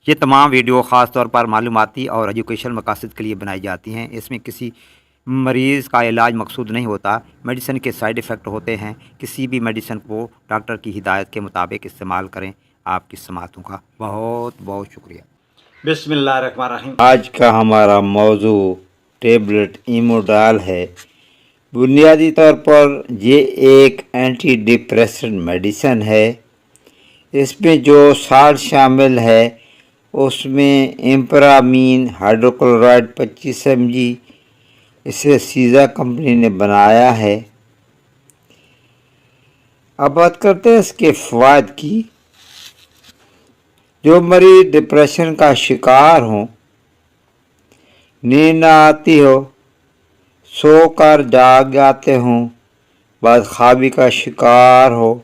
یہ تمام ویڈیو خاص طور پر معلوماتی اور ایجوکیشنل مقاصد کے لیے بنائی جاتی ہیں۔ اس میں کسی مریض کا علاج مقصود نہیں ہوتا، میڈیسن کے سائیڈ ایفیکٹ ہوتے ہیں۔ کسی بھی میڈیسن کو ڈاکٹر کی ہدایت کے مطابق استعمال کریں۔ آپ کی سماعتوں کا بہت بہت شکریہ۔ بسم اللہ الرحمن الرحیم۔ آج کا ہمارا موضوع ٹیبلٹ ایموڈال ہے۔ بنیادی طور پر یہ ایک اینٹی ڈپریسنٹ میڈیسن ہے۔ اس میں جو سالٹ شامل ہے اس میں امپرامین ہائیڈروکلورائڈ 25 mg، اسے سیزا کمپنی نے بنایا ہے۔ اب بات کرتے ہیں اس کے فوائد کی۔ جو مریض ڈپریشن کا شکار ہوں، نیند نہ آتی ہو، سو کر جاگ جاتے ہوں، بدخوابی کا شکار ہو،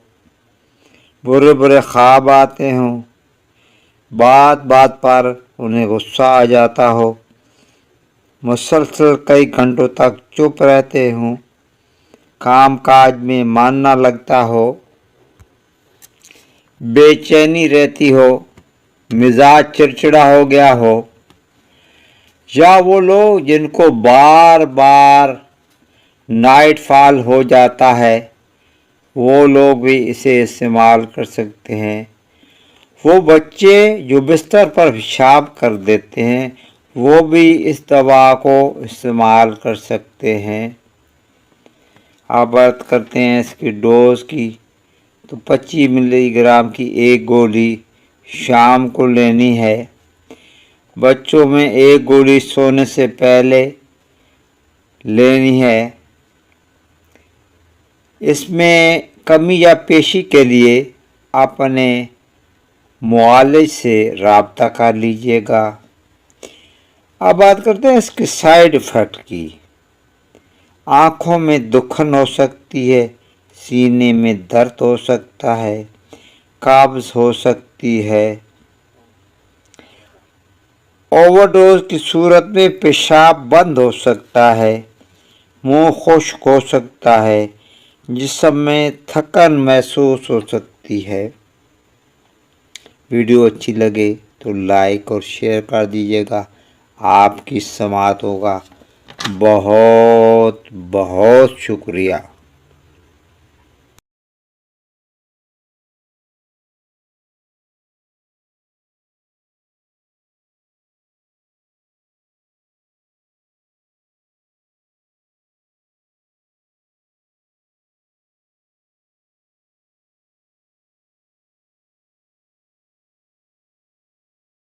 برے برے خواب آتے ہوں، بات بات پر انہیں غصہ آ جاتا ہو، مسلسل کئی گھنٹوں تک چپ رہتے ہوں، کام کاج میں من نہ لگتا ہو، بے چینی رہتی ہو، مزاج چڑچڑا ہو گیا ہو، یا وہ لوگ جن کو بار بار نائٹ فال ہو جاتا ہے، وہ لوگ بھی اسے استعمال کر سکتے ہیں۔ وہ بچے جو بستر پر پیشاب کر دیتے ہیں وہ بھی اس دوا کو استعمال کر سکتے ہیں۔ اب بات کرتے ہیں اس کی ڈوز کی، تو 25 ملی گرام کی ایک گولی شام کو لینی ہے۔ بچوں میں ایک گولی سونے سے پہلے لینی ہے۔ اس میں کمی یا پیشی کے لیے اپنے معالج سے رابطہ کر لیجیے گا۔ اب بات کرتے ہیں اس کے سائیڈ ایفیکٹ کی۔ آنکھوں میں دکھن ہو سکتی ہے، سینے میں درد ہو سکتا ہے، قبض ہو سکتی ہے، اوور ڈوز کی صورت میں پیشاب بند ہو سکتا ہے، منہ خشک ہو سکتا ہے، جسم میں تھکن محسوس ہو سکتی ہے۔ ویڈیو اچھی لگے تو لائک اور شیئر کر دیجیے گا۔ آپ کی سماعتوں کا بہت بہت شکریہ۔